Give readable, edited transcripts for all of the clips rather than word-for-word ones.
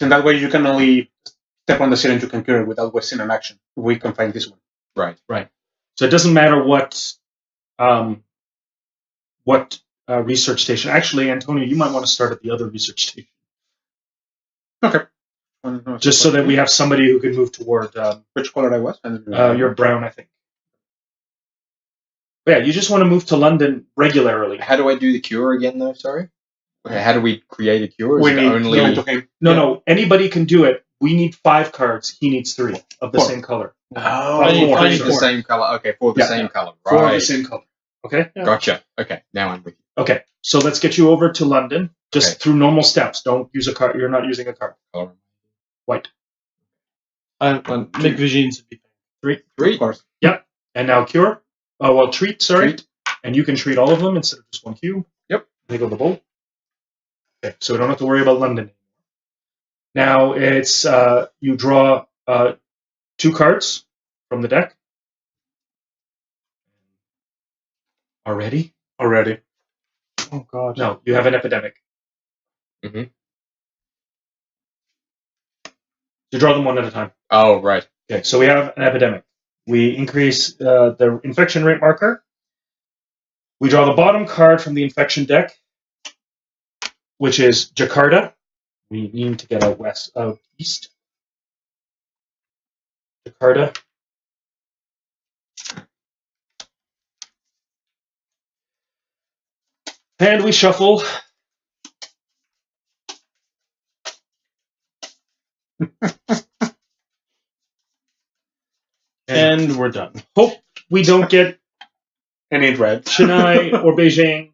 And that way you can only step on the city and you can cure it without wasting an action. We can find this one. Right. So it doesn't matter what research station. Actually, Antonio, you might want to start at the other research station. Okay. Just so that we have somebody who can move toward. Which color I was? You're brown, I think. But yeah, you just want to move to London regularly. How do I do the cure again, though? Sorry. How do we create a cure? We need No. Anybody can do it. We need 5 cards. He needs 3 of the same color. Oh, I need the same color. Okay, for the same color. Right. For the same color. Okay. Yeah. Gotcha. Okay, now I'm with you. Okay, so let's get you over to London just through normal steps. Don't use a card. You're not using a card. Color. White. Make Vigines be 3. 3, of course. Yep. And now cure. Treat. Sorry. Treat. And you can treat all of them instead of just 1 cube. Yep. They go the bowl. Okay, so we don't have to worry about London. Now it's you draw 2 cards from the deck. Already? Oh god. No, you have an epidemic. Mm-hmm. You draw them one at a time. Oh, right. Okay, so we have an epidemic. We increase the infection rate marker. We draw the bottom card from the infection deck, which is Jakarta. We need to get out east. Jakarta. And we shuffle. and we're done. Hope we don't get any red. Chennai or Beijing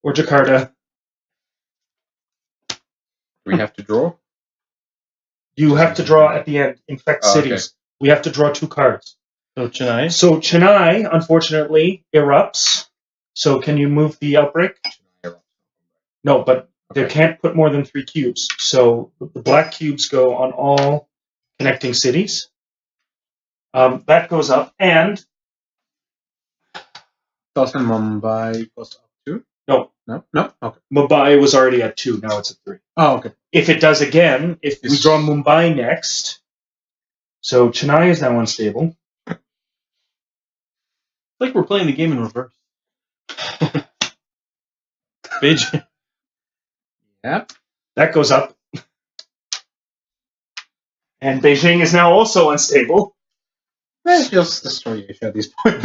or Jakarta. Do we have to draw? You have to draw at the end. Infect cities. Okay. We have to draw 2 cards. So Chennai? So Chennai, unfortunately, erupts. So can you move the outbreak? No, but they can't put more than 3 cubes. So the black cubes go on all connecting cities. That goes up, and doesn't Mumbai goes up too? No. Okay. Mumbai was already at 2. Now it's at 3. Oh, okay. If it does again, if we draw Mumbai next, so Chennai is now unstable. It's like we're playing the game in reverse. Beijing. Yep. That goes up. And Beijing is now also unstable. Let's just destroy Asia at this point.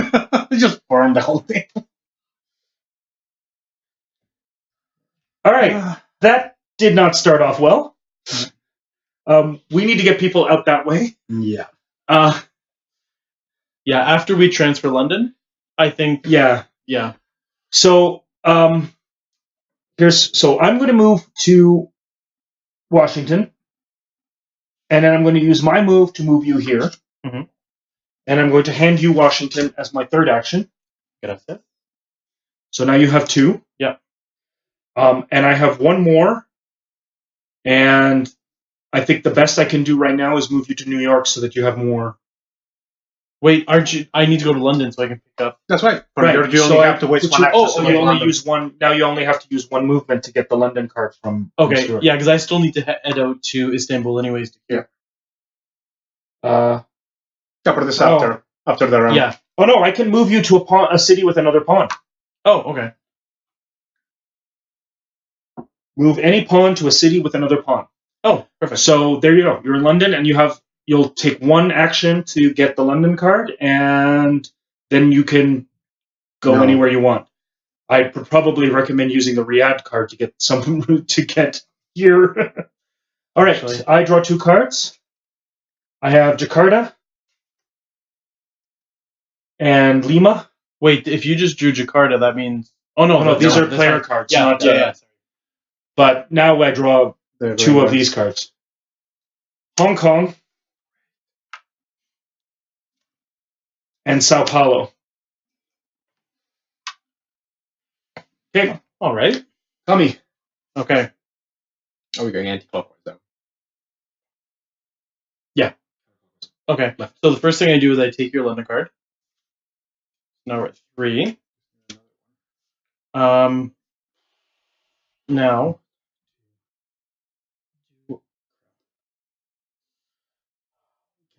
Just burn the whole thing. All right. That did not start off well. We need to get people out that way. Yeah. After we transfer London, I think. Yeah. So, I'm going to move to Washington, and then I'm going to use my move to move you here, and I'm going to hand you Washington as my 3rd action. Gracias. So now you have 2. Yeah. And I have 1 more, and I think the best I can do right now is move you to New York so that you have more. Wait, aren't you? I need to go to London so I can pick up. That's right. Right. You only have to waste 1 action. You only use 1. Now you only have to use 1 movement to get the London card from. Okay. From because I still need to head out to Istanbul anyways. Yeah. But this after the round. Yeah. Oh no, I can move you to a city with another pawn. Oh, okay. Move any pawn to a city with another pawn. Oh, perfect. So there you go. You're in London, and you'll take 1 action to get the London card, and then you can go anywhere you want. I would probably recommend using the Riyadh card to get some to get here. All right, actually, I draw 2 cards. I have Jakarta and Lima. Wait, if you just drew Jakarta, that means... Oh, no, these are player cards. Yeah, not, But now I draw 2 of these cards. Hong Kong and Sao Paulo. Okay. All right. Tommy. Okay. Are we going anti-clockwise, though? Yeah. Okay. So the first thing I do is I take your London card. Now we're at 3. Now,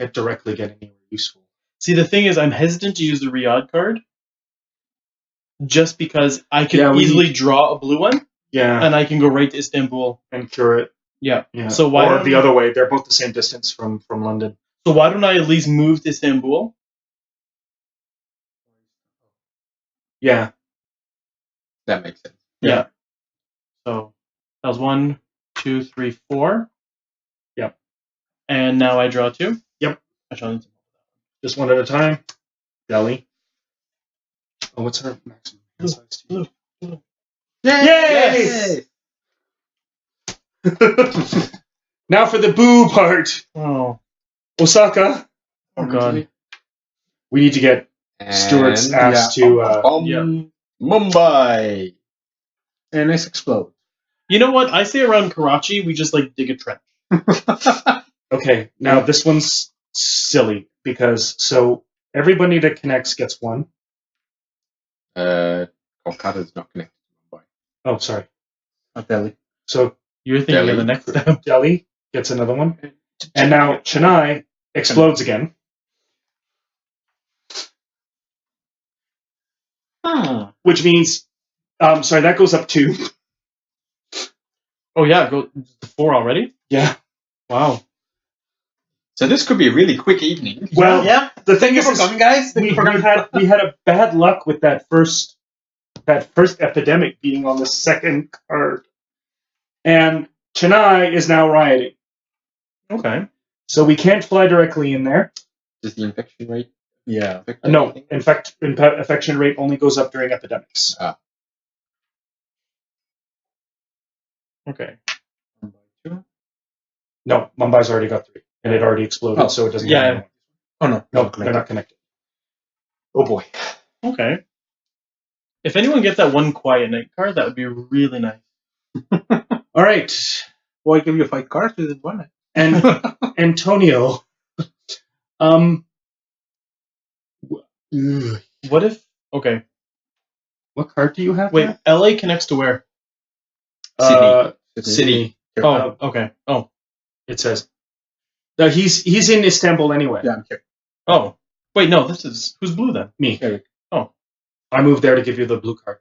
can't directly get anywhere useful. See, the thing is, I'm hesitant to use the Riyadh card just because I can Yeah, we easily draw a blue one Yeah, and I can go right to Istanbul. and cure it. Yeah. Yeah. So why or don't the other way? They're both the same distance from London. So why don't I at least move to Istanbul? Yeah. That makes sense. Yeah. So that was 1, 2, 3, 4. Yep. And now I draw 2. Yep. Actually, Just one at a time. Delhi. Oh, what's our maximum? Blue. Yay! Now for the boo part. Oh. Osaka. Oh god. We need to get Stuart's ass to. Mumbai. And it's explode. You know what? I say around Karachi, we just like dig a trench. Okay, now this one's silly because everybody that connects gets 1. Kolkata's not connected to Mumbai. Oh, sorry. Not Delhi. So You're thinking Delhi. of the next step. Delhi gets another 1, and now Chennai explodes again. Which means, sorry, that goes up 2. Oh yeah, go to 4 already? Yeah. Wow. So this could be a really quick evening. Well, Yeah. the thing is, guys. we had a bad luck with that first epidemic being on the second card, and Chennai is now rioting. Okay. So we can't fly directly in there. Is the infection rate? Yeah. affect No, anything? in fact, infection rate only goes up during epidemics. Okay. No, Mumbai's already got 3, and it already exploded, Oh, so it doesn't. yeah. get any more. Oh no. No, they're not connected. Oh boy. Okay. If anyone gets that 1 quiet night card, that would be really nice. All right, Why give you 5 cards with one? and Antonio. What if? Okay. What card do you have? Wait. LA connects to where? there? City. Oh. Okay. Oh. It says. No, he's in Istanbul anyway. Yeah, I'm here. Oh. Wait. No. This is who's blue then? Me. Eric. Oh. I moved there to give you the blue card.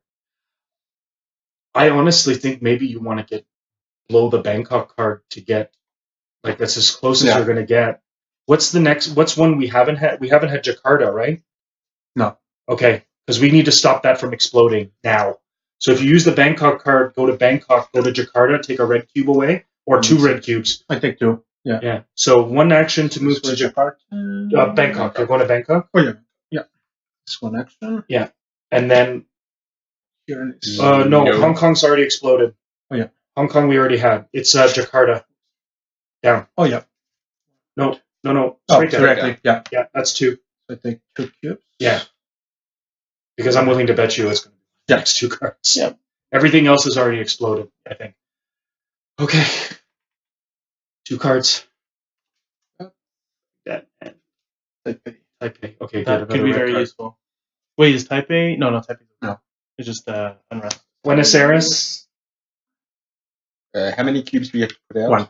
I honestly think maybe you want to blow the Bangkok card to get, like, that's as close as Yeah. you're going to get. What's the next? What's one we haven't had? We haven't had Jakarta, right? No. Okay, because we need to stop that from exploding now. So if you use the Bangkok card, go to Bangkok, go to Jakarta, take a red cube away, or 2 red cubes. I take 2. Yeah. Yeah. So 1 action to move to Jakarta. Bangkok. You're going to Bangkok, Oh yeah. Yeah. This one action. and then Here is. no, No. Hong Kong's already exploded. Oh, yeah. Hong Kong we already had. It's Jakarta. Down. Oh yeah. No. Oh, Straight down. directly. Yeah. Yeah, that's 2. So I take 2 cubes. Yeah. Because I'm willing to bet you it's going to be the Yeah. next 2 cards. Yeah. Everything else has already exploded, I think. Okay. 2 cards. That and Taipei. Taipei. Okay, That good. could Another be red very card. useful. Wait, is Taipei? No, not Taipei. No. It's just unrest. Buenos Aires. How many cubes do we have to put out? 1.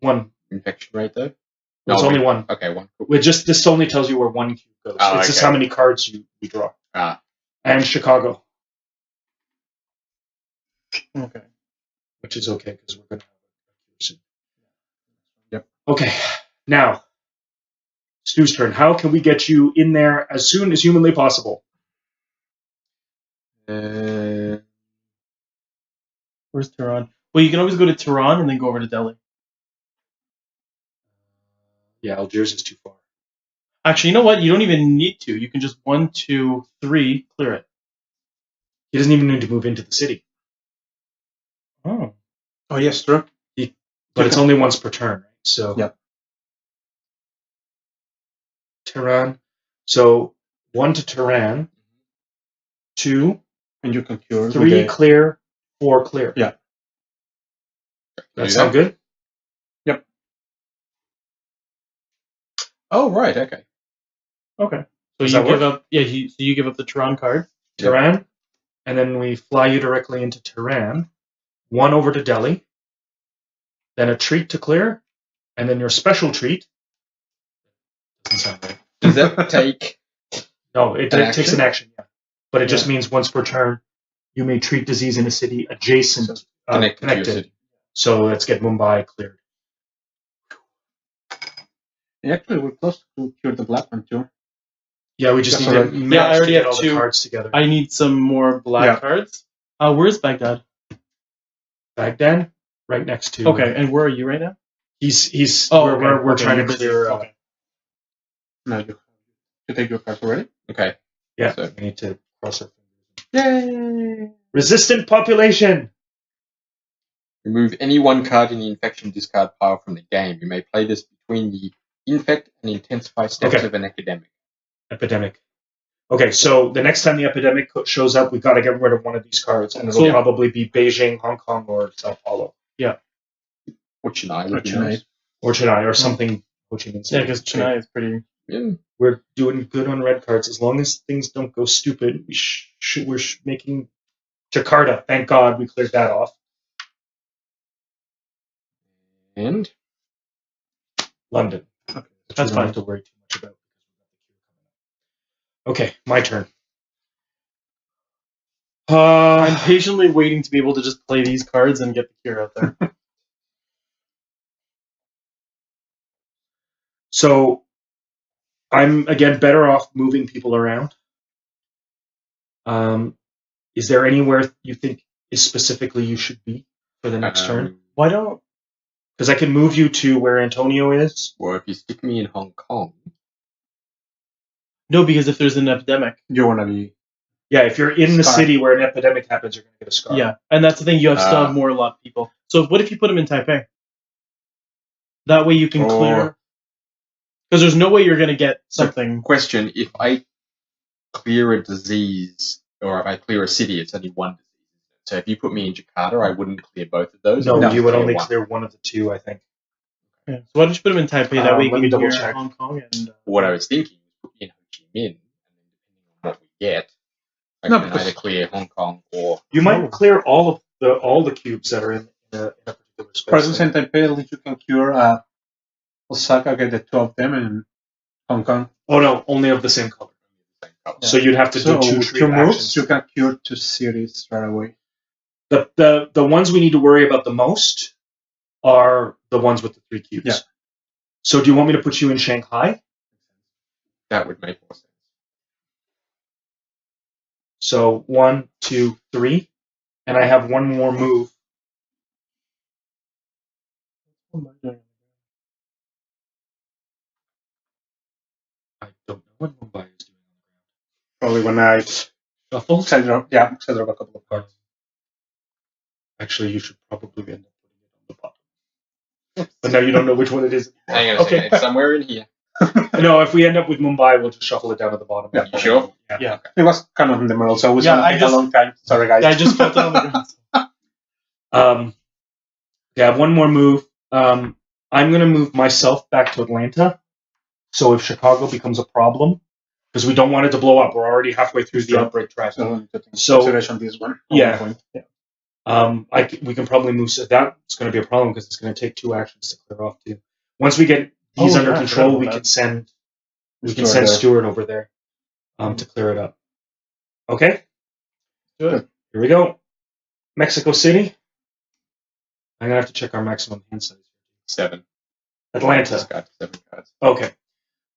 1. Infection rate though? It's only 1. Okay, 1. This only tells you where 1 cube goes. Oh, it's just okay. how many cards you draw. Ah. And Chicago, Okay. which is okay because we're going to have a soon. Yep. Okay. Now, Stu's turn. How can we get you in there as soon as humanly possible? Where's Tehran? Well, you can always go to Tehran and then go over to Delhi. Yeah, Algiers is too far. Actually, you know what? You don't even need to. You can just 1, 2, 3 clear it. He doesn't even need to move into the city. Oh. Oh yes, true. But it's only once per turn, right? So Yep. Tehran. So 1 to Tehran, 2, And you can cure. 3 clear, 4 clear. Yeah. That sound good? Oh, right, okay. Okay. So Does you that give work? up. Yeah. So you give up the Tehran card. Tehran, and then we fly you directly into Tehran. 1 over to Delhi, then a treat to clear, and then your special treat doesn't sound right. Does that take? No, it An takes an action, yeah. But it just means once per turn, you may treat disease in a city adjacent, Connected to your connected. city. So let's get Mumbai cleared. Yeah, actually, we're close to cure the black one too. Yeah, we just That's need to alright. manage Yeah, I already to get have all two. the cards together. I need some more black cards. Where's Baghdad? Baghdad, right next to. Okay, and where are you right now? He's. Oh, we're okay, trying you're to busy. clear. Okay. No, you take your card already. Okay. Yeah, So- we need to cross our fingers. Yay! Resistant population. Remove any one card in the infection discard pile from the game. You may play this between the infect and intensify steps Okay. of an epidemic. Epidemic. Okay, so the next time the epidemic shows up, we got to get rid of one of these cards, and it'll probably be Beijing, Hong Kong, or Sao Paulo. Or Chennai would be Chennai. nice. Or Chennai, or something. Ho Chi Minh City. Yeah, because Chennai is pretty. Yeah. We're doing good on red cards. As long as things don't go stupid, we're making Jakarta. Thank God we cleared that off. And London. Okay, That's fine. Don't have to worry too much about. Okay, my turn. I'm patiently waiting to be able to just play these cards and get the cure out there. So I'm again better off moving people around. Is there anywhere you think is specifically you should be for the next turn? Why don't? Because I can move you to where Antonio is. Well, if you stick me in Hong Kong, No, because if there's an epidemic. You wanna be? Yeah, if you're in the Scar. city where an epidemic happens, you're going to get a scar. Yeah, and that's the thing. You have still have more a lot of people. So what if you put them in Taipei? That way you can clear. Because there's no way you're going to get something. question: if I clear a disease or if I clear a city, it's only one disease. So if you put me in Jakarta, I wouldn't clear both of those. No, I'd you would clear only one. clear one of the two, I think. Yeah. So why don't you put them in Taipei? That way you let can me double clear check. Hong Kong and. What I was thinking was put me in Ho Chi Minh, and then depending on what we get, I No, can because- either clear Hong Kong or You might clear all the cubes that are in a particular space. For instance, in Taipei, at least you can cure Osaka, get the two of them, and Hong Kong. Oh no, only of the same color. So you'd have to So do with two moves, actions. you can cure two cities right away. The ones we need to worry about the most are the ones with the 3 cubes. Yeah. So do you want me to put you in Shanghai? that would make more sense. So 1, 2, 3, and I have one more move. I don't know what Mumbai is doing. Probably when I Shuffle? set drop a couple of cards. Actually, you should probably end up putting it on the bottom. But now you don't know which one it is. Hang on a second, it's somewhere in here. No, if we end up with Mumbai, we'll just shuffle it down to the bottom. Yeah, you sure? Yeah. It was kind of in the middle, so it was Yeah, gonna I take just- a long time. Sorry, guys. Yeah, I just felt it on the ground. Okay, I have one more move. I'm going to move myself back to Atlanta. So if Chicago becomes a problem, because we don't want it to blow up, we're already halfway through the Sure. outbreak track. So, So- consideration this one. Yeah. Point. We can probably move. So that's going to be a problem because it's going to take 2 actions to clear off too. Once we get these under I control, forgot we about can that. send Stuart there. Stuart over there to clear it up. Okay, Good. here we go. Mexico City. I'm gonna have to check our maximum hand size. 7. Atlanta. Discard 7 cards. Okay.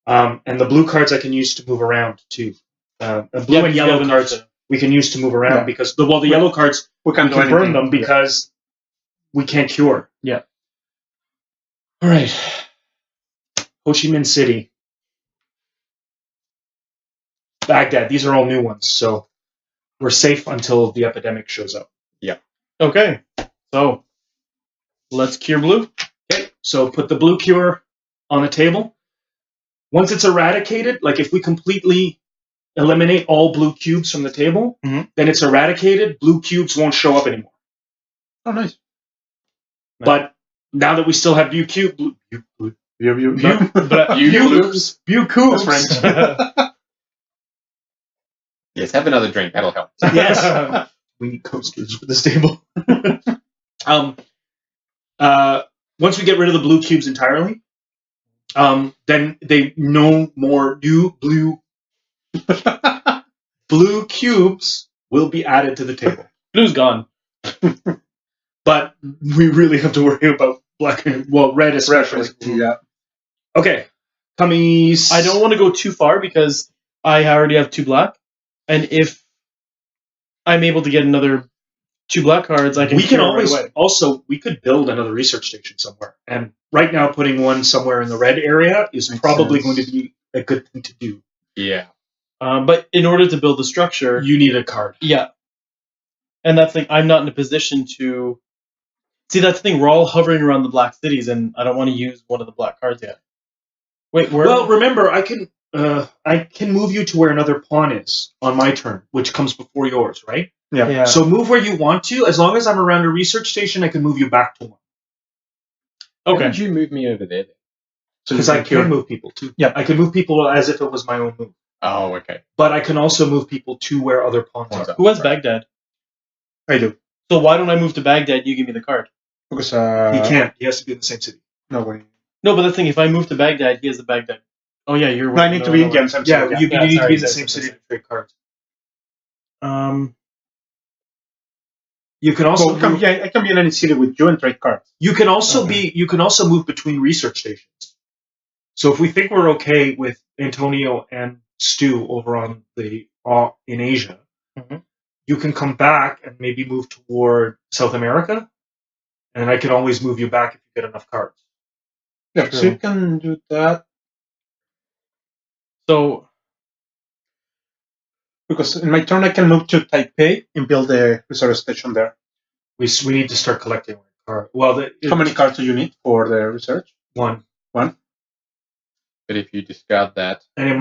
And the blue cards I can use to move around too. The blue and yellow cards we can use to move around Yeah. because the yellow cards We can we do can burn anything. them because we can't cure. Yeah. All right. Ho Chi Minh City. Baghdad. These are all new ones, so we're safe until the epidemic shows up. Okay, so let's cure blue. Okay, so put the blue cure on the table. Once it's eradicated, like if we completely eliminate all blue cubes from the table, Mhm. then it's eradicated. Blue cubes won't show up anymore. Oh, nice. But now that we still have blue cube, blue You, But cubes, blue cubes. That's French. Yes, have another drink. That'll help. Yes, we need coasters for this table. Once we get rid of the blue cubes entirely, then they no more new blue cubes will be added to the table. Blue's gone. But we really have to worry about black and red especially. Yeah. Okay, Cummies. I don't want to go too far because I already have 2 black, and if I'm able to get another 2 black cards, I can. We can clear always right away. also we could build another research station somewhere, and right now putting one somewhere in the red area is Makes probably sense. going to be a good thing to do. Yeah. But in order to build the structure, You need a card. yeah, and that's the thing. I'm not in a position to see. That's the thing. We're all hovering around the black cities, and I don't want to use one of the black cards yet. Wait, where? Well, remember, I can move you to where another pawn is on my turn, which comes before yours, right? yeah. So move where you want to. As long as I'm around a research station, I can move you back to one. Why Okay. did you move me over there? So Because you I can cure. can move people too. Yeah. I can move people as if it was my own move. Oh, okay. But I can also move people to where other pawns Pawns are. are. Who has Right. Baghdad? I do. So why don't I move to Baghdad? You give me the card. Because He can't. He has to be in the same city. No way. No, but the thing, if I move to Baghdad, he has the Baghdad. Oh yeah, you're. No, I need to be in Gayme. Yeah, you Yeah, need to sorry, be in the sorry, same sorry, city to trade cards. Um. You can also Well, I can be in any city with you and trade cards. You can also Okay. you can also move between research stations. So if we think we're okay with Antonio and Stu over on the in Asia, Mhm. you can come back and maybe move toward South America, and I can always move you back if you get enough cards. Yeah, True. so you can do that. So Because in my turn, I can move to Taipei and build a research station there. We need to start collecting cards. Well, How many cards do you need for the research? One, One? But if you discard that, and it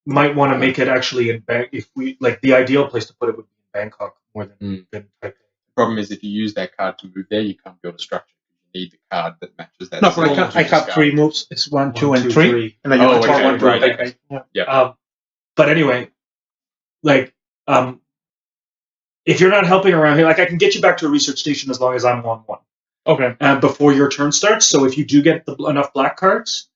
might want to make it actually in Bangkok. If we like, the ideal place to put it would be in Bangkok more than Taipei. the problem is if you use that card to move there, you can't build a structure. You need the card that matches that. No, but symbol to I have discard. 3 moves. It's 1, 2, and 3. three. And I Oh, use okay, one to right, Taipei. Yeah. But anyway, like, if you're not helping around here, like, I can get you back to a research station as long as I'm on one okay. before your turn starts. So if you do get enough black cards,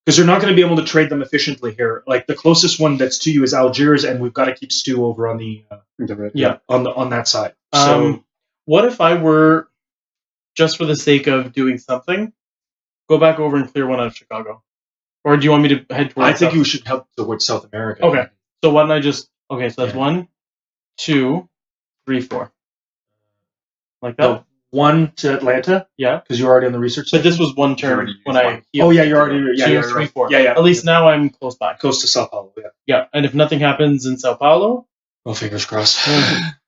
because you're not going to be able to trade them efficiently here. Like, the closest one that's to you is Algiers, and we've got to keep Stu over on the Yeah. on that side. So What if I were, just for the sake of doing something, go back over and clear one out of Chicago? Or do you want me to head towards I think South- you should help towards South America. Okay. So why don't I just... Okay, so that's Yeah. 1, 2, 3, 4. Like that? The one to Atlanta, Yeah. because you're already on the research. But this was one You turn already used when I one. healed. Oh yeah, you're already 2, you're 3, right. 4. Yeah. At least now I'm close by. Close to Sao Paulo. Yeah. Yeah, and if nothing happens in Sao Paulo, Well, fingers crossed.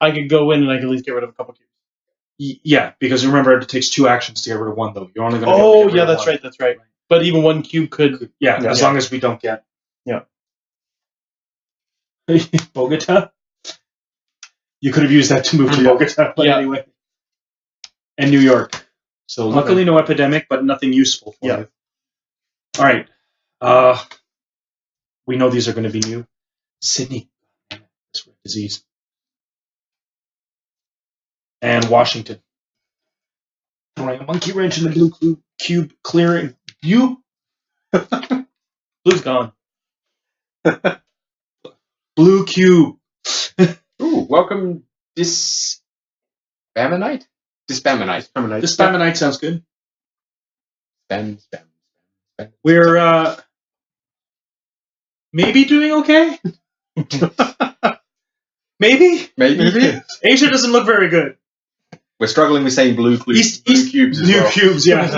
I could go in and I could at least get rid of a couple cubes. Yeah, because remember it takes 2 actions to get rid of one, though. You're only going to. Oh, yeah, that's right, that's right. But even one cube could... Yeah, Yeah. as long as we don't get. Yeah. Bogota. You could have used that to move to Yeah. Bogota, but Yeah. anyway. And New York. So luckily, no epidemic, but nothing useful for Yeah. you. All right. We know these are going to be new. Sydney. This rare disease. And Washington. Throwing a monkey wrench in the blue cube, clearing. You. Blue's gone. Blue cube. Ooh, welcome, Dispamonite? Dispamonite. Permanent. The Spamonite sounds good. Spam. We're maybe doing okay. Maybe Maybe. Asia doesn't look very good. We're struggling with saying blue cubes as New well. cubes, yeah.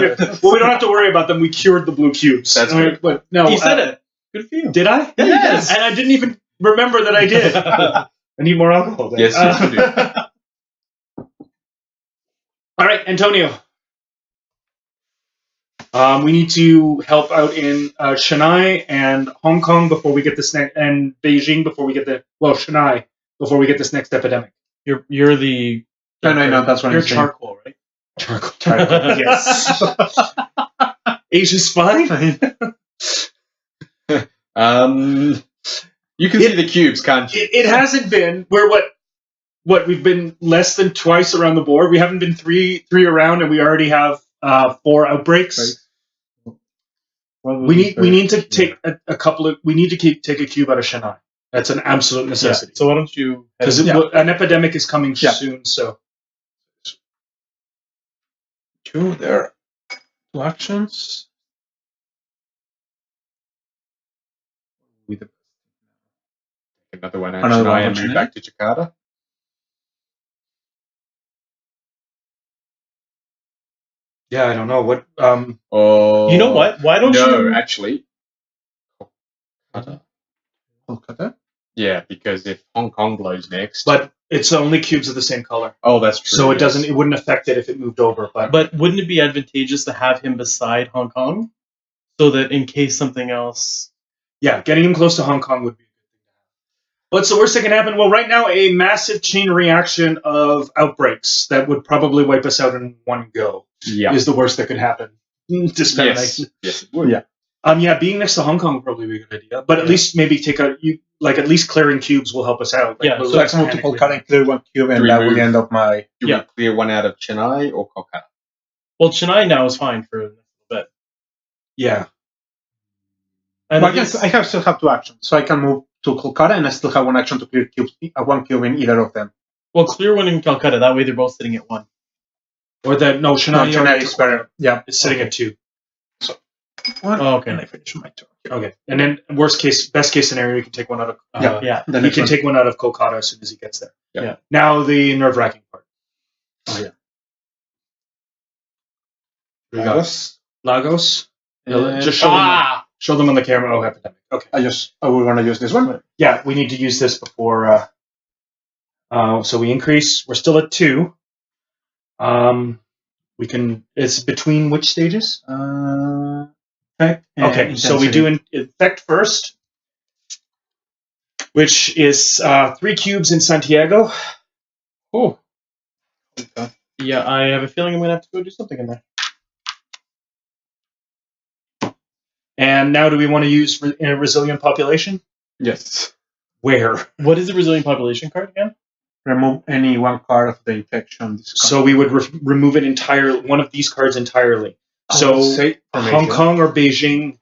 Well, we don't have to worry about them. We cured the blue cubes. That's good. But no, You said it. Good for you. Did I? Yes. And I didn't even remember that I did. I need more alcohol. Then. Yes, yes, you do. All right, Antonio. We need to help out in Shanghai and Hong Kong before we get this next, and Beijing before we get Shanghai before we get this next epidemic. You're the... No, that's what You're I'm saying. charcoal, right? Charcoal. Yes. Asia's fine. You can see the cubes, can't you? It hasn't been. We're what we've been less than twice around the board. We haven't been three around, and we already have 4 outbreaks. We need to take a couple of. We need to take a cube out of Chennai. That's an absolute necessity. So why don't you? Because an epidemic is coming soon. So There. 2 actions. With Another one out Another Chennai one and out move Chennai. back to Jakarta. yeah, I don't know what. Oh, You know what? Why don't no, you? actually. Kolkata. Yeah, because if Hong Kong blows next. But it's only cubes of the same color, Oh, that's true. so it yes. doesn't. It wouldn't affect it if it moved over. But wouldn't it be advantageous to have him beside Hong Kong, so that in case something else? yeah, getting him close to Hong Kong would be a good thing to have. What's the worst that can happen? Well, right now, a massive chain reaction of outbreaks that would probably wipe us out in one go is the worst that could happen. Yes, it would. Yeah. Yeah, being next to Hong Kong would probably be a good idea. But at least maybe at least clearing cubes will help us out. Yeah, we'll So I can move to Kolkata and clear 1 cube, and that will end up my. Do we clear one out of Chennai or Kolkata? Well, Chennai now is fine for a little bit. Yeah. And Well, I still have 2 actions, so I can move to Kolkata, and I still have 1 action to clear cubes, 1 cube in either of them. well, clear one in Calcutta. That way they're both sitting at 1. Or that No, Chennai Chennai is better. Yeah, is sitting at 2. 1. Oh, okay. And I finish my turn. Okay, and then best case scenario, you can take one out of Yeah. The he next can one. take one out of Kolkata as soon as he gets there. Yeah. Now the nerve-wracking part. Oh, yeah. We got Lagos. Just Ah! show them on the camera. Oh, epidemic. Okay. We're gonna use this one. Yeah, we need to use this before. So we increase. We're still at 2. We can. It's between which stages? Effect and Okay, so we do effect first, which is 3 cubes in Santiago. Oh. Yeah, I have a feeling I'm gonna have to go do something in there. And now, do we want to use a resilient population? Yes. Where? What is the resilient population card again? Remove any 1 card of the infection. So we would remove one of these cards entirely. So Hong Kong or Beijing.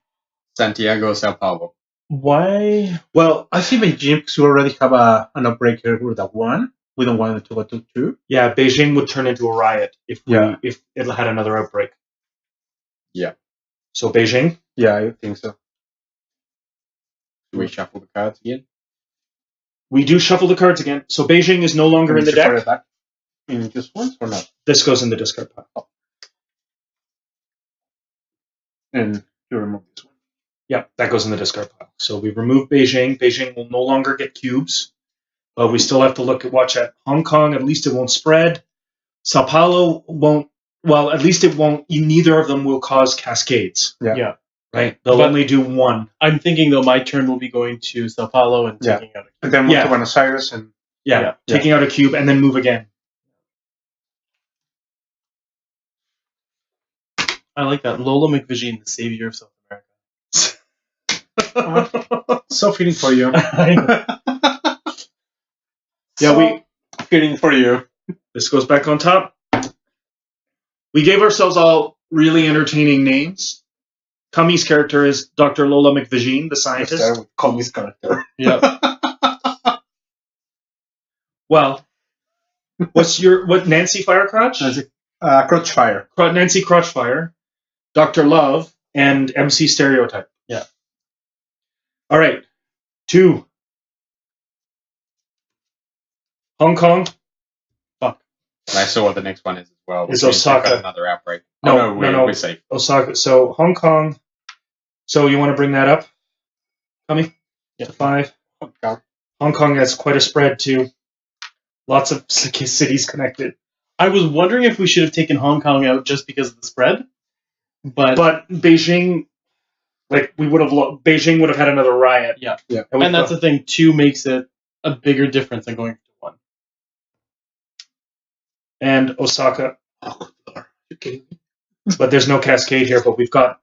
Santiago, Sao Paulo. Why? Well, I see Beijing because we already have an outbreak here with a 1. We don't want it to go to 2. Yeah, Beijing would turn into a riot if it had another outbreak. Yeah. So Beijing. Yeah, I think so. Do we shuffle the cards again? We do shuffle the cards again. So Beijing is no longer in the deck. Back in just once or not? This goes in the discard pile. And you remove this one. Yeah, that goes in the discard pile. So we remove Beijing. Beijing will no longer get cubes, but we still have to watch at Hong Kong. At least it won't spread. Sao Paulo won't. Well, at least it won't. Neither of them will cause cascades. Yeah. Right. They'll only do 1. I'm thinking though my turn will be going to Sao Paulo and taking out. And then move to Buenos Aires and taking out a cube and then move again. I like that. Lola McVision, the savior of South America. so feeling for you. We feeling for you. This goes back on top. We gave ourselves all really entertaining names. Kami's character is Dr. Lola McVision, the scientist. Kami's character. Yeah. Well, what Nancy Firecrotch? Crotchfire. Nancy Crotchfire, Dr. Love, and MC Stereotype. Yeah. All right. 2. Hong Kong. Fuck. I saw what the next one is as well. Is Osaka. Got another outbreak. No, we're safe. Osaka. So Hong Kong. So you want to bring that up, Kami? Yeah. To 5. Hong Kong has quite a spread too. Lots of cities connected. I was wondering if we should have taken Hong Kong out just because of the spread, but Beijing, Beijing would have had another riot. Yeah. And that's the thing. 2 makes it a bigger difference than going to 1. And Osaka. Oh, you're kidding me. But there's no cascade here, but we've got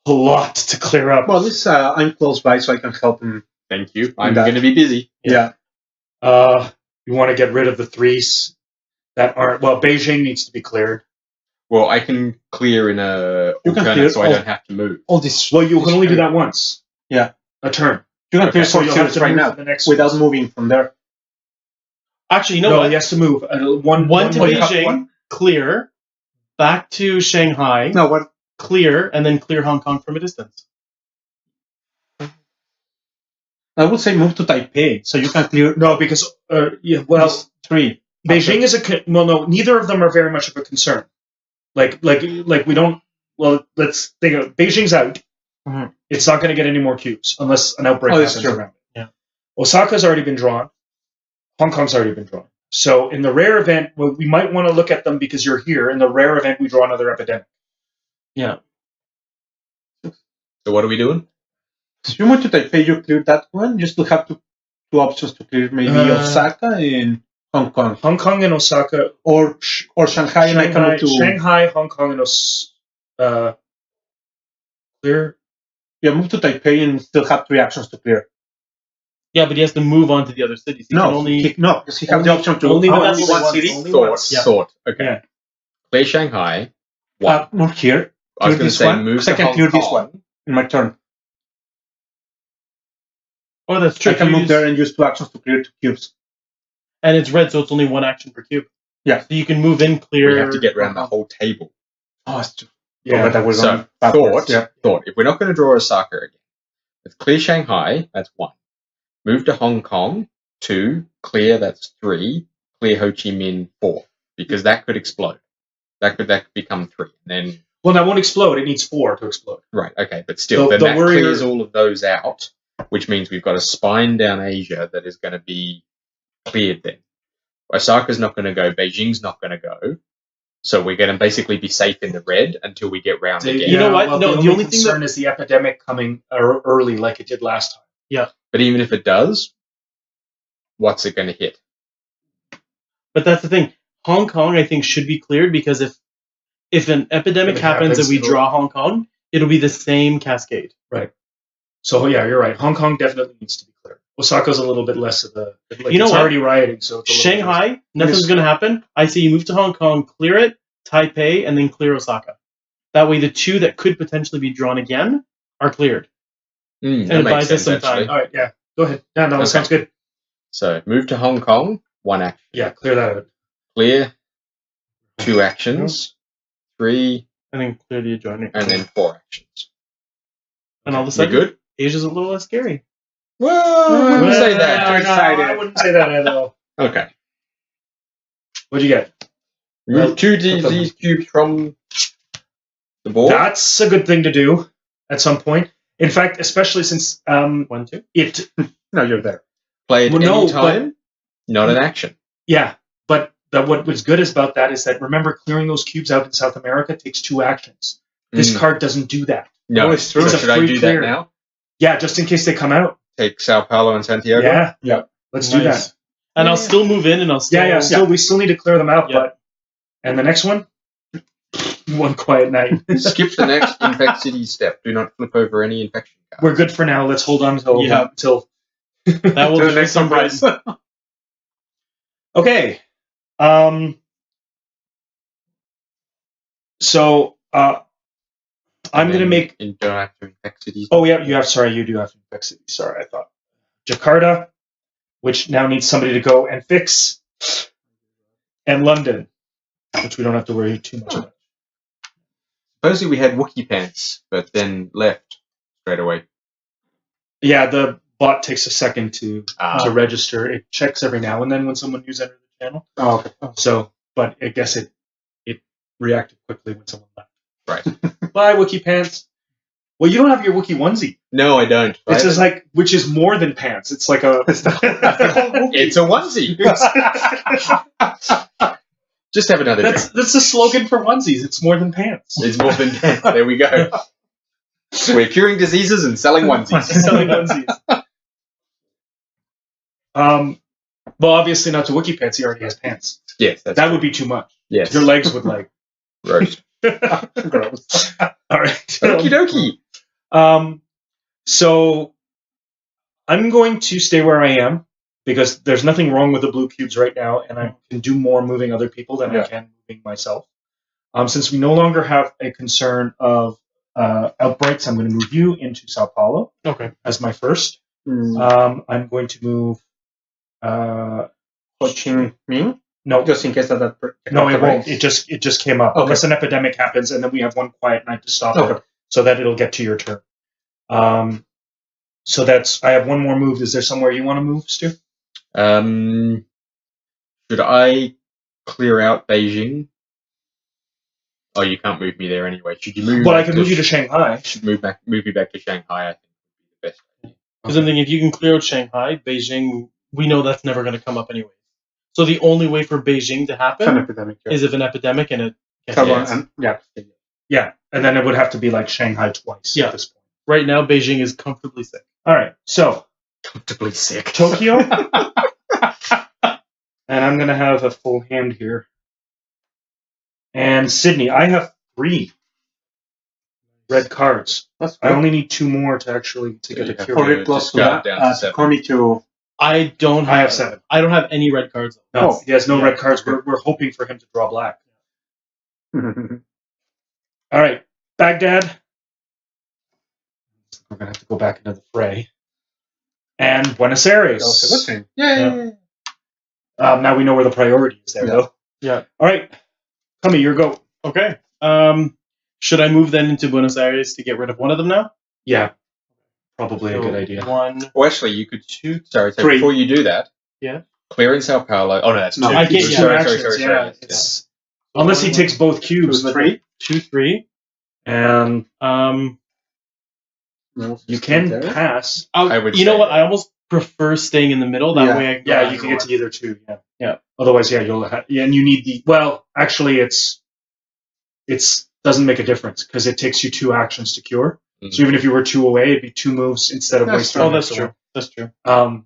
a lot to clear up. Well, at least I'm close by, so I can help him. Thank you. I'm going to be busy. Yeah. You want to get rid of the 3s that aren't. Well, Beijing needs to be cleared. Well, I can clear in a You can alternate, clear so I all- don't have to move. All this. Well, you can only do this- that once. Yeah. A turn. You can Okay. clear So 4 you'll have cubes to right move now to the next without one. moving from there. Actually, you know No, what? he has to move. One to more. You have Beijing, one. clear, back to Shanghai, No, what? clear, and then clear Hong Kong from a distance. I would say move to Taipei, so you can clear. No, because well, these 3. Beijing is well, no, neither of them are very much of a concern. Like we don't. Well, let's think of Beijing's out. Mhm. It's not going to get any more cubes unless an outbreak Oh, that's happens true. around it. Yeah. Osaka's already been drawn. Hong Kong's already been drawn. So in the rare event, well, we might want to look at them because you're here. In the rare event, we draw another epidemic. Yeah. So what are we doing? So you went to Taipei, you cleared that one. You still have two options to clear, maybe Osaka and Hong Kong, Hong Kong and Osaka, or Shanghai, and I can move to Shanghai, Hong Kong, and clear. Yeah, move to Taipei and still have 3 actions to clear. Yeah, but he has to move on to the other cities. He can only... because he has the option to only only once. one Once. city. Only Thought. once. Yeah. Thought. Okay. Yeah. Clear Shanghai. One. Not here. I was clear going to this say one, move 'cause to I can Hong clear this Kong. one in my turn. Oh, that's true. I can You move use- there and use 2 actions to clear 2 cubes. And it's red, so it's only 1 action per cube. Yeah. So you can move in, clear... We have to get around the whole table. Oh, it's true. Yeah. but that was So, on backwards. thought. If we're not going to draw Osaka again, let's clear Shanghai. That's 1. Move to Hong Kong. 2. Clear. That's 3. Clear Ho Chi Minh. 4. Because that could explode. That could become 3. And then Well, that won't explode. It needs 4 to explode. right. Okay, but still, The- then the that warrior- clears all of those out, which means we've got a spine down Asia that is going to be cleared. Then Osaka's not going to go. Beijing's not going to go. So we're going to basically be safe in the red until we get round again. You know what? Well, No, the the only only thing concern is the epidemic coming early, like it did last time. But even if it does, what's it going to hit? But that's the thing. Hong Kong, I think, should be cleared because if an epidemic If it happens and happens, we it'll- draw Hong Kong, it'll be the same cascade. So yeah, you're right. Hong Kong definitely needs to be cleared. Osaka's a little bit less of a. Like, You know it's what? already rioting, so it's a little Shanghai, nothing's going to happen. I say you move to Hong Kong, clear it, Taipei, and then clear Osaka. That way, the 2 that could potentially be drawn again are cleared. That And makes buys us sense, some actually. time. All right, yeah. Go ahead. Yeah, no, that Okay. sounds good. So move to Hong Kong. 1 action. Yeah, clear that out. Clear. 2 actions. 3, And then clear the adjoining. and then 4 actions. And all of a We sudden, good? Asia's a little less scary. Whoa! I wouldn't say No, that. I wouldn't say that at all. Okay. What'd you get? Move 2 these cubes from the board. That's a good thing to do at some point. In fact, especially since 1, 2. it. No, you're there. Play it Well, no, any time. Not an action. Yeah, but what was good about that is that remember clearing those cubes out in South America takes 2 actions. This card doesn't do that. No, Oh, it's true. So It's a should I free do clear. that now? Yeah, just in case they come out. Take Sao Paulo and Santiago? Yeah, let's do Nice. that. And I'll still move in and I'll still... We still need to clear them out, Yeah. but and the next one, one quiet night. Skip the next infect city step. Do not flip over any infection cards. We're good for now. Let's hold on until Yeah. until That will To the be next some surprise. okay. So I'm going to make. You don't have to infect cities. Oh yeah, you have. Sorry, you do have to fix it. Sorry, I thought Jakarta, which now needs somebody to go and fix, and London, which we don't have to worry too much about. Supposedly we had Wookiee pants, but then left straight away. Yeah, the bot takes a second to Ah. register. It checks every now and then when someone new enters the channel. Oh, okay. So, but I guess it reacted quickly when someone left. Right. Bye, Wookiee pants. Well, you don't have your Wookiee onesie. No, I don't. It's just like, which is more than pants. It's like a. It's a onesie. Just have another drink. That's the slogan for onesies. It's more than pants. It's more than pants. There we go. We're curing diseases and selling onesies. Selling onesies. Well, obviously not to Wookiee pants. He already has pants. Yes, that's That would be too much. yes. Your legs would like. Roast. Gross. All right. Okie dokie. So I'm going to stay where I am because there's nothing wrong with the blue cubes right now, and I can do more moving other people than I can moving myself. Since we no longer have a concern of outbreaks, I'm going to move you into Sao Paulo Okay. as my first. Mm. I'm going to move. Ho Chi Minh? No, Just in case that. no, it won't. It just came up. Okay. Unless an epidemic happens, and then we have one quiet night to stop Okay. it, so that it'll get to your turn. So that's. I have one more move. Is there somewhere you want to move, Stu? Should I clear out Beijing? Oh, you can't move me there anyway. Should you move? Well, I can move you to Shanghai. Should move you back to Shanghai. I think would be the best idea. Because I'm thinking if you can clear out Shanghai, Beijing, we know that's never going to come up anyway. So the only way for Beijing to It's an happen epidemic. is if an epidemic and it. Yeah. Yeah, and then it would have to be like Shanghai twice Yeah. at this point. Right now, Beijing is comfortably sick. All right, so Comfortably sick. Tokyo, and I'm going to have a full hand here. And Sydney, I have 3 red cards. That's I good. only need 2 more to actually to get you a have cure. For to it plus just to go that, down to 7. Connie to. I don't. I have 7. I don't have any red cards. No, Oh. he has no Yeah. red cards. We're hoping for him to draw black. All right, Baghdad. We're going to have to go back into the fray. And Buenos Aires. Yay! Now we know where the priority is there, Yeah. though. Yeah. All right, Tommy, your go. Okay. Should I move then into Buenos Aires to get rid of one of them now? Yeah, probably a So, good idea. 1. Well, actually, you could shoot. Sorry, so 3. before you do that, Yeah. clearing Sao Paulo. Oh no, that's No, 2. I can't- Two yeah. actions, yeah. Yes. It's- Unless he takes both cubes. 2, 3. 2, 3. And No, you can there. pass. I would You know say what? that. I almost prefer staying in the middle. That Yeah. way I can Yeah, go you can either get or. to either 2. Yeah. Yeah. Otherwise, yeah, you'll and you need the. Well, actually, it's doesn't make a difference because it takes you 2 actions to cure. So even if you were 2 away, it'd be 2 moves instead of That's wasting. true. Oh, that's so true. That's true. But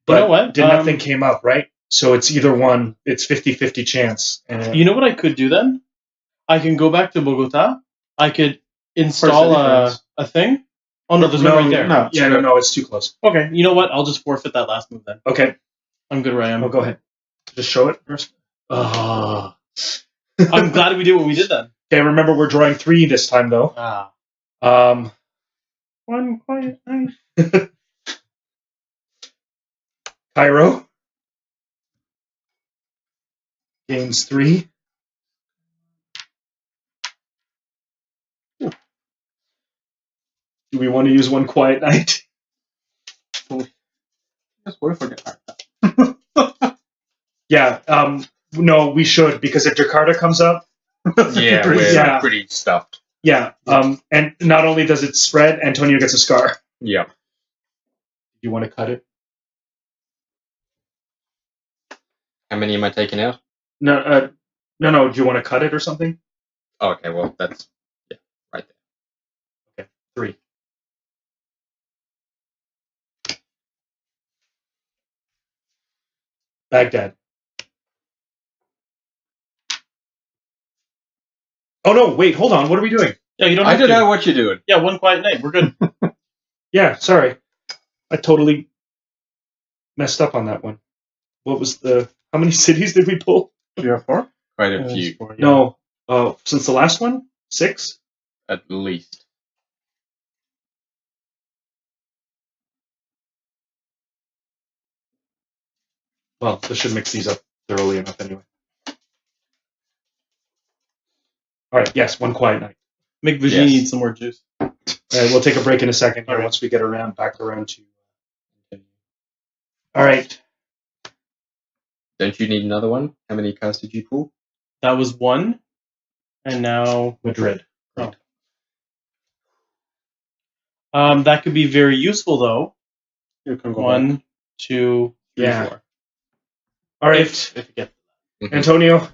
You know what? Nothing came up, right? So it's either one. It's 50-50 chance. And You know what I could do then? I can go back to Bogota. I could install Where's a thing. Oh no, there's no right there. No. yeah, no, it's too close. Okay, you know what? I'll just forfeit that last move then. Okay, I'm good where I am. go ahead. Just show it first. I'm glad we did what we did then. Okay, remember we're drawing 3 this time though. One quiet night. Cairo gains 3. Do we want to use one quiet night? Just wait for the card. Yeah. No, we should because if Jakarta comes up, yeah, we're Yeah. pretty stuffed. yeah. And not only does it spread, Antonio gets a scar. Yeah. You want to cut it? How many am I taking out? No. No. Do you want to cut it or something? Oh, okay, well that's right there. 3. Baghdad. Oh no! Wait, hold on. What are we doing? Yeah, you don't I have don't to. know what you're doing. Yeah, one quiet night. We're good. Yeah, sorry. I totally messed up on that one. What was the... How many cities did we pull? 3 or 4. Quite a few, No. Since the last one? 6? at least. Well, this should mix these up thoroughly enough anyway. All right, yes, one quiet night. Make Virginie Yes. need some more juice. All right, we'll take a break in a second here All right. once we get back around to... All right. Don't you need another one? How many cards did you pull? That was 1, and now Madrid. that could be very useful though. You can go 1, 2, 3, Yeah. 4. All right, If you get Antonio,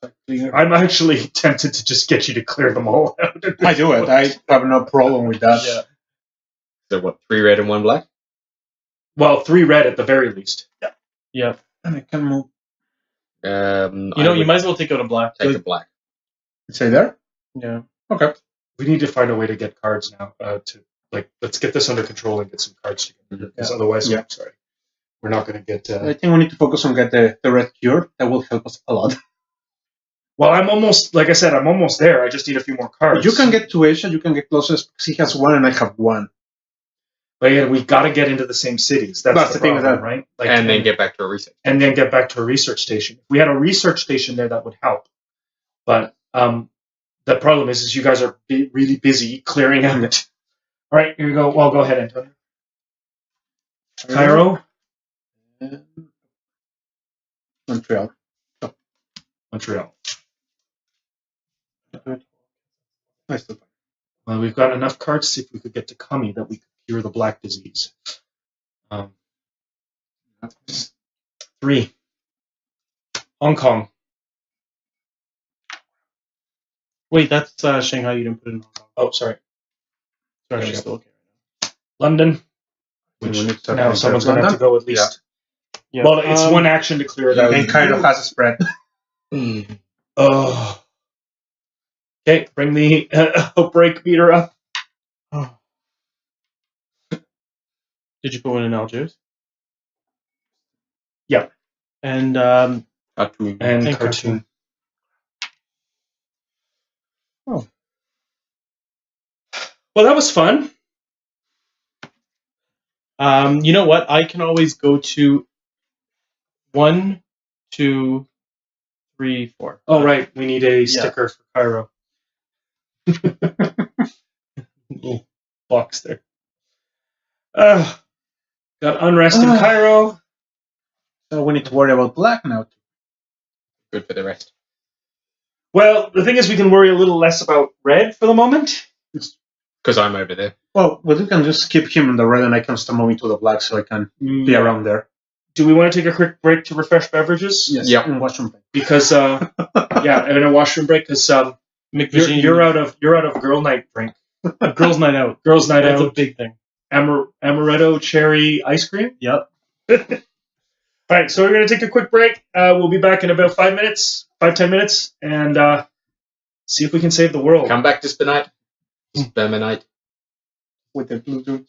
back. I'm actually tempted to just get you to clear them all out. I do it. I have no problem with that. Yeah. So what? 3 red and 1 black. Well, 3 red at the very least. Yeah. And I can move. You know, you might as well take out a black. take a black. Say there? Yeah. Okay. We need to find a way to get cards now. Let's get this under control and get some cards together. Because otherwise, Yeah. sorry, we're not going to get. I think we need to focus on get the red cure. That will help us a lot. Well, I'm almost, like I said, I'm almost there. I just need a few more cards. You can get to Asia. You can get closest because he has one and I have one. But yeah, we got to get into the same cities. That's the thing problem, that, right? Like, and then get back to a research. And then get back to a research station. If we had a research station there, that would help. But the problem is you guys are really busy clearing out. All right, here you go. Well, go ahead, Antonio. Cairo. Montreal. Montreal. Nice. Well, we've got enough cards to see if we could get to Kami that we could cure the black disease. 3. Hong Kong. Wait, that's Shanghai. You didn't put it in Hong Kong. Oh, sorry. Sorry, There we she's go. still okay. London. We Which need to now enter someone's going to have to London. go at least. Yeah. Well, it's one action to clear it out. And Cairo has a spread. Oh. Okay, bring the break meter up. Did you put one in Algiers? Yeah. And Khartoum. And Khartoum. Oh. Well, that was fun. You know what? I can always go to 1, 2, 3, 4. Oh, right. We need a sticker for Cairo. Little box there. Got unrest in Cairo. So we need to worry about black now. Good for the rest. Well, the thing is, we can worry a little less about red for the moment. Because I'm over there. Well, we can just keep him in the red and I can start moving to the black so I can be around there. Do we want to take a quick break to refresh beverages? Yes. Yep. And washroom break. Because yeah, and a washroom break because you're out of girl night drink. Girls' night out. Girls' night That's out. a big thing. Amaretto cherry ice cream. Yep. All right, so we're going to take a quick break. We'll be back in about 10 minutes, and see if we can save the world. Come back to Spermite. Spermanite. With the blue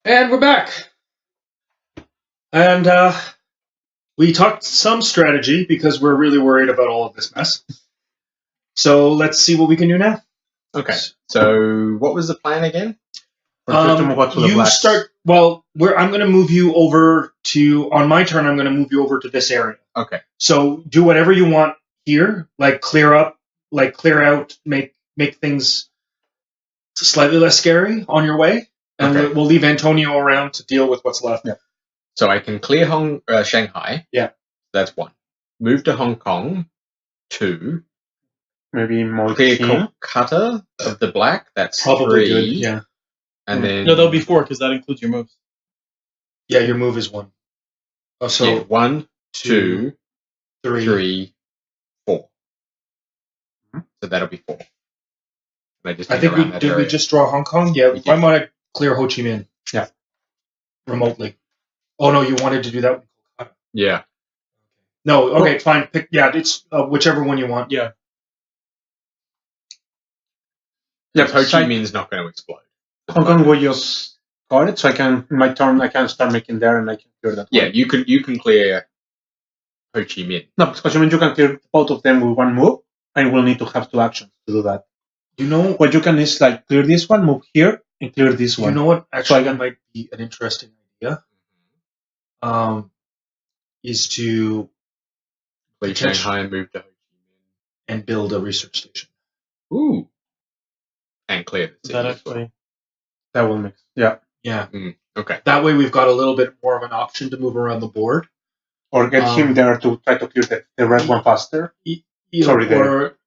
And we're back. And we talked some strategy because we're really worried about all of this mess. So let's see what we can do now. Okay. So what was the plan again? You start. Well, I'm going to move you over to. On my turn, I'm going to move you over to this area. Okay. So do whatever you want here, like clear up, like clear out, make things slightly less scary on your way, and Okay. we'll leave Antonio around to deal with what's left. Yeah. So I can clear Shanghai. Yeah. That's 1. Move to Hong Kong. 2. Maybe more Clear team. Kolkata of the black. That's Probably 3. good. Yeah. And then No, that'll be 4 because that includes your moves. Yeah. Your move is 1. Oh, so yeah, 1, 2, 3. 3, 4. So that'll be 4. And I I think we just draw Hong Kong. Yeah. We I did. want to clear Ho Chi Minh. Yeah. Remotely. Oh no, you wanted to do that. Yeah. No. Okay. Fine. Pick. Yeah. It's whichever one you want. Yeah. Yeah, Ho Chi Minh's not going to explode. Hong Kong will just got it, so I can in my turn I can start making there and I can clear that. Yeah, one. you can clear Ho Chi Minh. No, because Ho Chi Minh you can clear both of them with one move, and we'll need to have 2 actions to do that. You know What you can is like clear this one, move here, and clear this one. You know what? Actually, So that might be an interesting idea. Is to Clear Shanghai and move to Ho Chi and build a research station. Minh. Ooh. And clear the city That as well. actually. That will mix. Yeah. Yeah. Okay. That way, we've got a little bit more of an option to move around the board. Or get him there to try to clear the red one faster. Sorry, or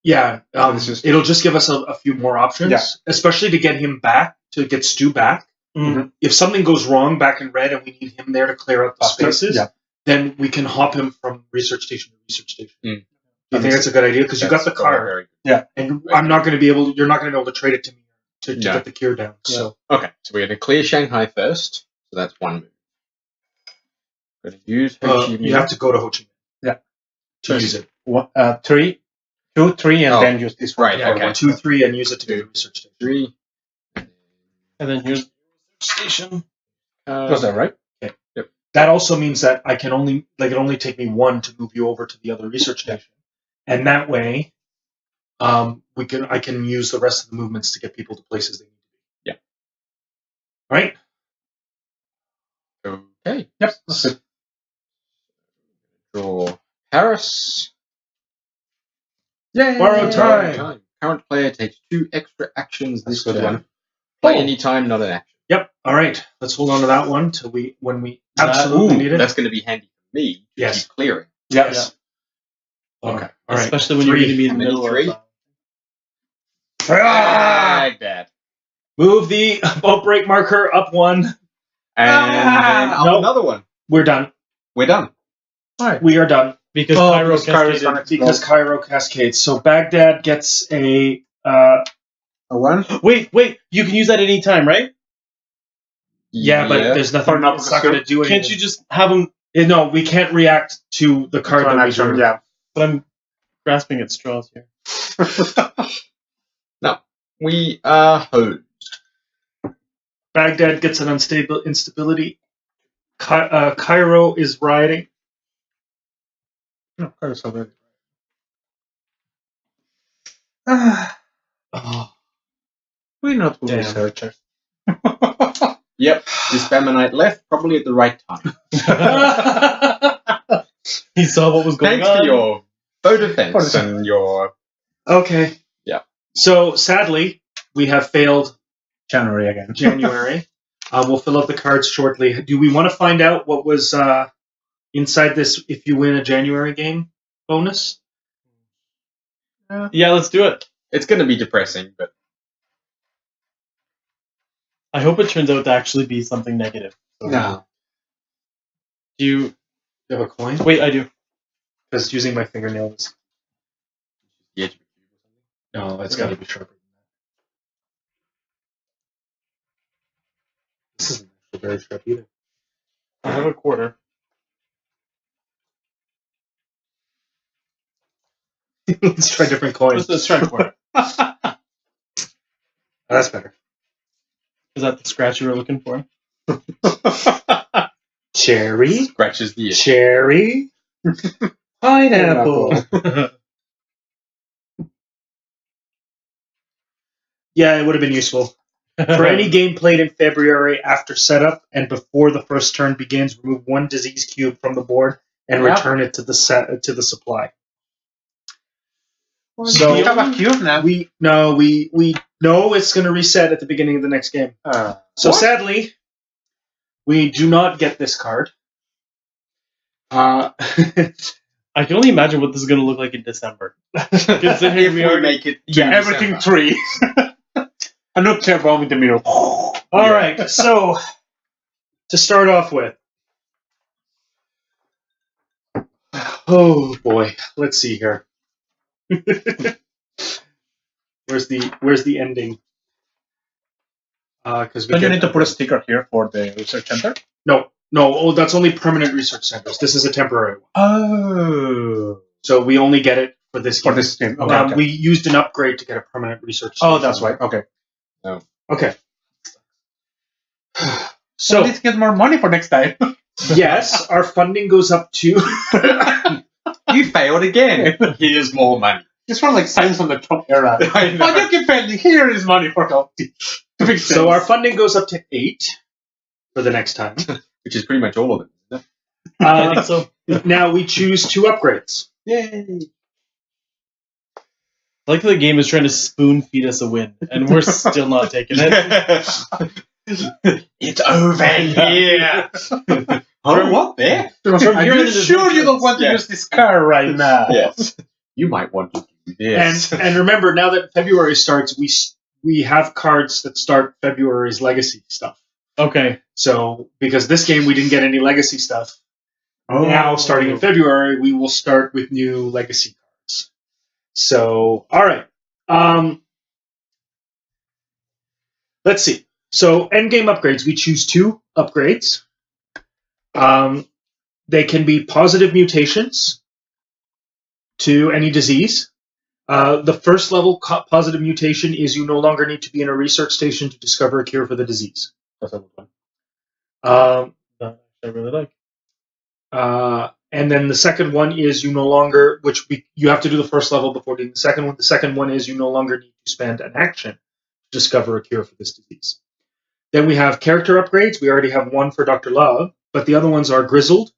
yeah, This is- it'll just give us a few more options, Yeah. especially to get him back, to get Stu back. Mhm. If something goes wrong back in red and we need him there to clear out the Faster, spaces, yeah. then we can hop him from research station to research station. Mm. Do you think that's a good idea? Because you got the That's probably card, very and I'm not going to be able. You're not going to be able to trade it to me to No. get the cure down. So good. Okay, so we're going to clear Shanghai first. So that's 1 move. Going to use Ho Chi Minh. you have to go to Ho Chi Minh. Yeah. To use it. 3, 2, 3, and Oh, then use this one. right, Yeah, okay. 1, 2, 3, and use it to get the research station. 3. And then here's the station. Was that right? That also means that it only take me 1 to move you over to the other research station, and that way, I can use the rest of the movements to get people to places they need to be. Yeah. Right. Okay. Yep. That's good. Draw Paris. Yay! Borrow time. Current player takes 2 extra actions this That's a good turn. one. Play anytime, not an action. Yep. All right. Let's hold on to that one till when we That- absolutely need it. That's going to be handy for me to Yes. keep clearing. Yes. Okay. All right. Especially when you're 3. going to be in the How many? middle 3? of. Baghdad. Move the boat break marker up 1. And then up Nope. another one. We're done. We're done. We are done Because Oh, Cairo because Cairo's cascaded. gonna- because Cairo cascades. So Baghdad gets a. A 1? Wait, you can use that any time, right? Yeah, but there's nothing. Or not, It's not going to do anything. Can't you just have them? No, we can't react to the card that we action, drew. yeah. But I'm grasping at straws here. No. We are hosed. Baghdad gets an instability. Cairo is rioting. No, Cairo's already. Oh. We're not good Damn. researchers. Yep. This Bamonite left probably at the right time. He saw what was going Thanks on. for your bow defense and your... Okay. Yeah. So sadly, we have failed January again. January. We'll fill out the cards shortly. Do we want to find out what was inside this if you win a January game bonus? Yeah, let's do it. It's going to be depressing, but... I hope it turns out to actually be something negative. No. Do you Do you have a coin? wait? I do. Because using my fingernails. Yeah. No, it's got to be sharper than that. This isn't actually very sharp either. I have a quarter. Let's try different coins. Let's try a quarter. That's better. Is that the scratch you were looking for? Cherry. Scratches the itch. Cherry. Pineapple. Yeah, it would have been useful. For any game played in February after setup and before the first turn begins, remove 1 disease cube from the board and return it to the supply. Well, So we have a cube now. We know it's going to reset at the beginning of the next game. So what? sadly, we do not get this card. I can only imagine what this is going to look like in December. Considering If we make it to everything December. 3. A nuclear bomb in the middle. All right, so to start off with, oh boy, let's see here. Where's the ending? Because Don't you need to put a sticker here for the research center? No. Oh, that's only permanent research centers. This is a temporary one. Oh. So we only get it for this game. For this game. Okay, okay. We used an upgrade to get a permanent research. Oh, station. that's right. Okay. No. Okay. So let's get more money for next time. Yes, our funding goes up to. You failed again. Here's more money. This one like signs on the top era. I know. Oh, you keep paying. Here is money for help. So our funding goes up to 8 for the next time. Which is pretty much all of it. So Now we choose 2 upgrades. Yay. I like the game is trying to spoon feed us a win, and we're still not taking it. It's over here. Oh, what there? Are here you it is sure you don't want to Yeah. use this car right now? Yes. You might want to do this. And remember, now that February starts, we have cards that start February's legacy stuff. Okay. So because this game we didn't get any legacy stuff, now starting in February we will start with new legacy cards. So all right, let's see. So endgame upgrades, we choose 2 upgrades. They can be positive mutations to any disease. The first level positive mutation is you no longer need to be in a research station to discover a cure for the disease. That's a good one. That I really like. And then the second one is you no longer, you have to do the first level before doing the second one. The second one is you no longer need to spend an action to discover a cure for this disease. Then we have character upgrades. We already have 1 for Dr. Love, but the other ones are Grizzled.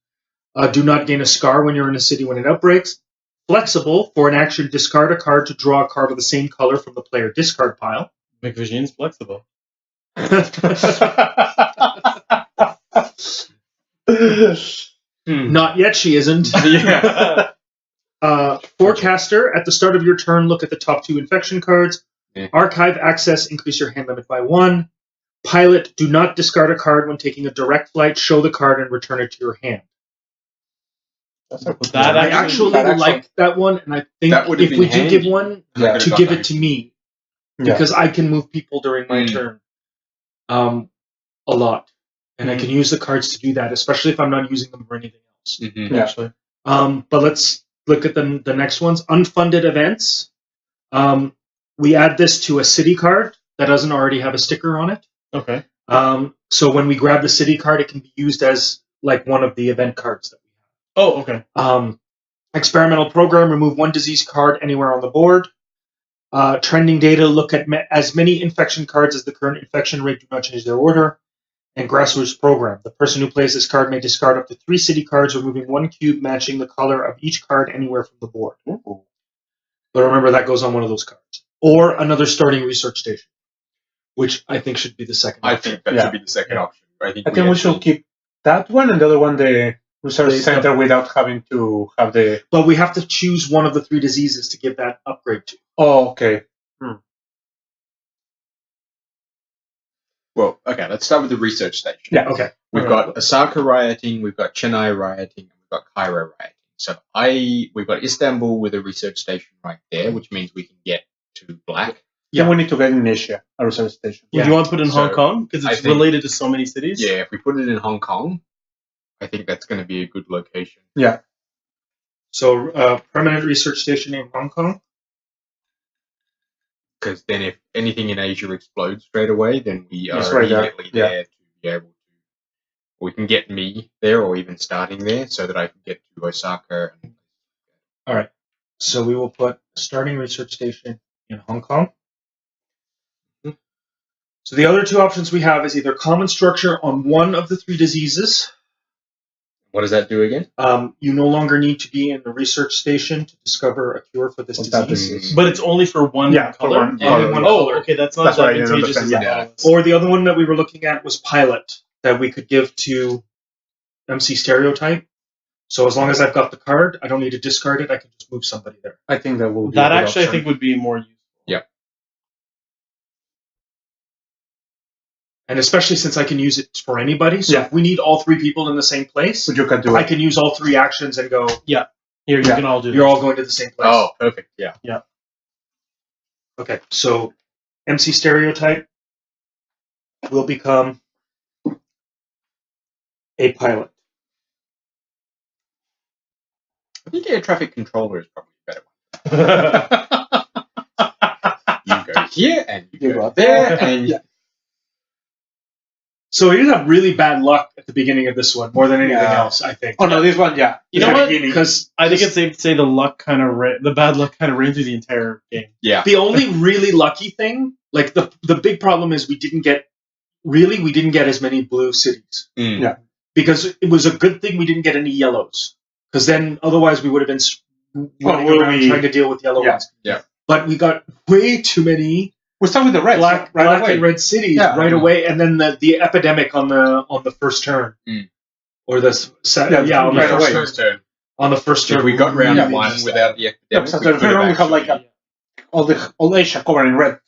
Do not gain a scar when you're in a city when it outbreaks. Flexible, for an action, discard a card to draw a card of the same color from the player discard pile. McVision's flexible. Not yet, she isn't. Yeah. Forecaster, at the start of your turn, look at the top 2 infection cards. Yeah. Archive access, increase your hand limit by 1. Pilot, do not discard a card when taking a direct flight. Show the card and return it to your hand. That I actually like that one, and I think That would have if been we did handy. give one, Yeah. to give it to me, Yeah. because I can move people during my turn a lot. And I can use the cards to do that, especially if I'm not using them for anything else. Mm-hmm. Yeah. Actually. But let's look at the next ones. Unfunded events. We add this to a city card that doesn't already have a sticker on it. Okay. So when we grab the city card, it can be used as like one of the event cards that we Oh, okay. have. Experimental program, remove 1 disease card anywhere on the board. Trending data, look at as many infection cards as the current infection rate, do not change their order. And grassroots program, the person who plays this card may discard up to 3 city cards, removing 1 cube matching the color of each card anywhere from the board. Ooh. But remember, that goes on one of those cards. Or another starting research station, which I think should be the second I option. think that should be the second option. I think I think we should keep that one and the other one, the research The- center, without having to have the. But we have to choose one of the 3 diseases to give that upgrade to. Oh, okay. Well, okay, let's start with the research station. Yeah. Okay. We've got Osaka rioting, we've got Chennai rioting, and we've got Cairo rioting. So we've got Istanbul with a research station right there, which means we can get to black. Yeah, we need to get in Asia, a research station. Yeah. Do you want to put it in So, Hong Kong? Because I it's think- related to so many cities? Yeah, if we put it in Hong Kong, I think that's going to be a good location. Yeah. So, permanent research station in Hong Kong. Because then if anything in Asia explodes straight away, then we It's are right there. immediately Yeah. there to be able to We can get me there, or even starting there, so that I can get to Osaka. All right. So we will put a starting research station in Hong Kong. Mhm. So the other two options we have is either common structure on one of the three diseases. What does that do again? You no longer need to be in the research station to discover a cure for this What's that disease. But it's only for one Yeah, for color? one Yeah. Only one Oh, color. okay, that's not That's as why I didn't advantageous as understand, I thought it was. Or the other one that we were looking at was pilot, that we could give to MC Stereotype. So as long as I've got the card, I don't need to discard it. I can just move somebody there. I think that will be That a good actually I option. think would be more useful. And especially since I can use it for anybody. So Yeah. if we need all three people in the same place, But you can do I it. can use all three actions and go, Here, you Yeah. can all do you're this. all going to the same place. Oh, perfect. Yeah. Okay, so MC Stereotype will become a pilot. I think air traffic controller is probably a better one. You go here and you go there, and Yeah. So we did have really bad luck at the beginning of this one, more than anything Yeah. else, I think. Oh no, this one, yeah. You know what? Because I think it's safe to say the bad luck kind of ran through the entire game. yeah. the only really lucky thing, like the big problem is we didn't get as many blue cities. Mm. Yeah. Because it was a good thing we didn't get any yellows. Because then otherwise we would have been running will around we- trying to deal with yellow Yeah. ones. Yeah. But we got way too many We'll start with the red. black away. and red cities Yeah. right away, and then the epidemic on the first turn. Mm. Or the on the right first away. turn. First turn. On the first turn. If we got round really one messed without up. the Yeah, epidemic, because we the could turn we have had like actually- all Asia covered in red.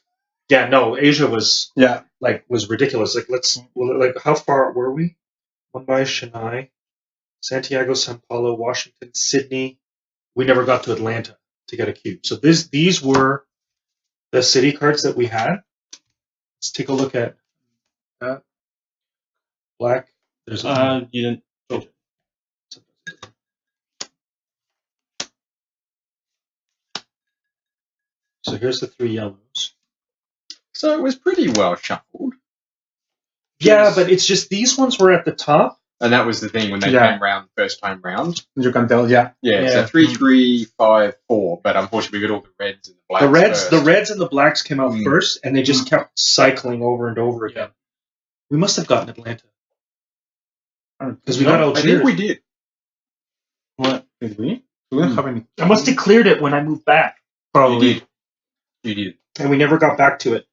Yeah, no, Asia was Yeah. was ridiculous. Like how far were we? Mumbai, Chennai, Santiago, Sao Paulo, Washington, Sydney. We never got to Atlanta to get a cube. So these were the city cards that we had. Let's take a look at that. Black. There's You didn't. so here's the three yellows. So it was pretty well shuffled. Yeah, but it's just these ones were at the top. And that was the thing when they Yeah. came round the first time round. You can tell, yeah. Yeah, Yeah. so 3, 3, 5, 4. But unfortunately, we got all the reds and the blacks. The first. reds and the blacks came out Mm. first, and they just kept cycling over and over again. We must have gotten Atlanta because we got I Algiers. think we did. What did we? We didn't have any. I must have cleared it when I moved back, probably, You did. You did. and we never got back to it.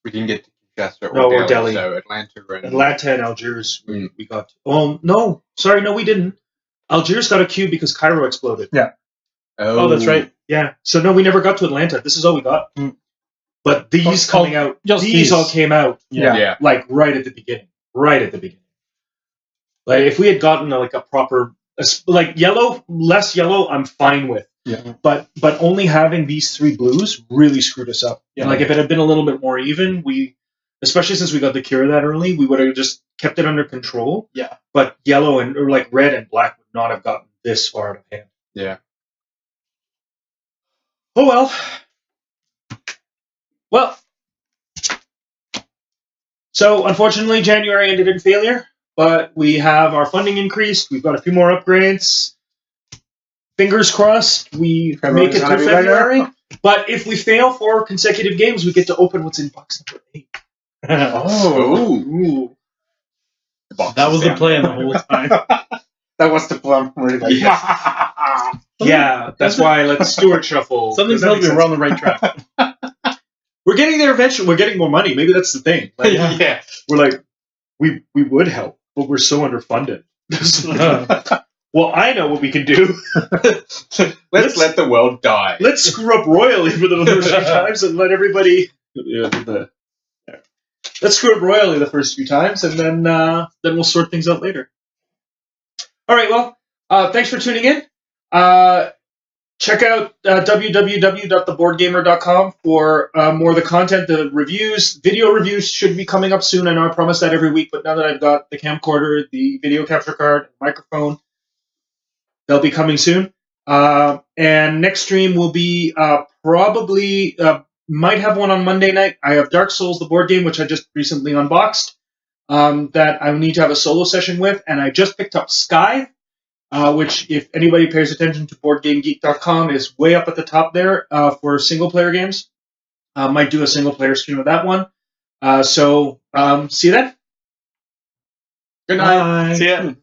We didn't get to Kinshasa or No, or Delhi, Delhi. So Atlanta and Atlanta and Algiers, Mm. we got. Oh no, sorry, no, we didn't. Algiers got a cube because Cairo exploded. Oh, that's right. Yeah, so no, we never got to Atlanta. This is all we got. Mm. But these Oh, coming out, just these these. all came out Yeah. Yeah. like right at the beginning. Right at the beginning. Like if we had gotten like a proper, like yellow, less yellow, I'm fine with. Yeah. But only having these three blues really screwed us up. Yeah. Like if it had been a little bit more even, especially since we got the cure that early, we would have just kept it under control. Yeah. But yellow or like red and black would not have gotten this far out of hand. Yeah. Oh well. Well. So unfortunately, January ended in failure, but we have our funding increased. We've got a few more upgrades. Fingers crossed, we make it gonna through be better. February. But if we fail 4 consecutive games, we get to open what's in box number 8. Oh. Ooh. The box That is was the down plan the there. whole time. That was the plan. Really. Yeah, that's why let's Stewart shuffle. Something Does that tells me make we're on the right track. We're getting there eventually. We're getting more money. Maybe that's the thing. Like, Yeah. we're like, we would help, but we're so underfunded. Well, I know what we can do. Let's let the world die. Let's screw up royally for the first few times and let everybody. Let's screw up royally the first few times, and then we'll sort things out later. All right. Well, thanks for tuning in. Check out www.theboardgamer.com for more of the content. The reviews, video reviews should be coming up soon. I know I promise that every week, but now that I've got the camcorder, the video capture card, microphone, they'll be coming soon. And next stream will be probably, might have one on Monday night. I have Dark Souls, the board game, which I just recently unboxed. that I need to have a solo session with, and I just picked up Sky, which, if anybody pays attention to BoardGameGeek.com, is way up at the top there for single-player games. Might do a single-player stream of that one. So, see you then. Good night. Bye. See ya.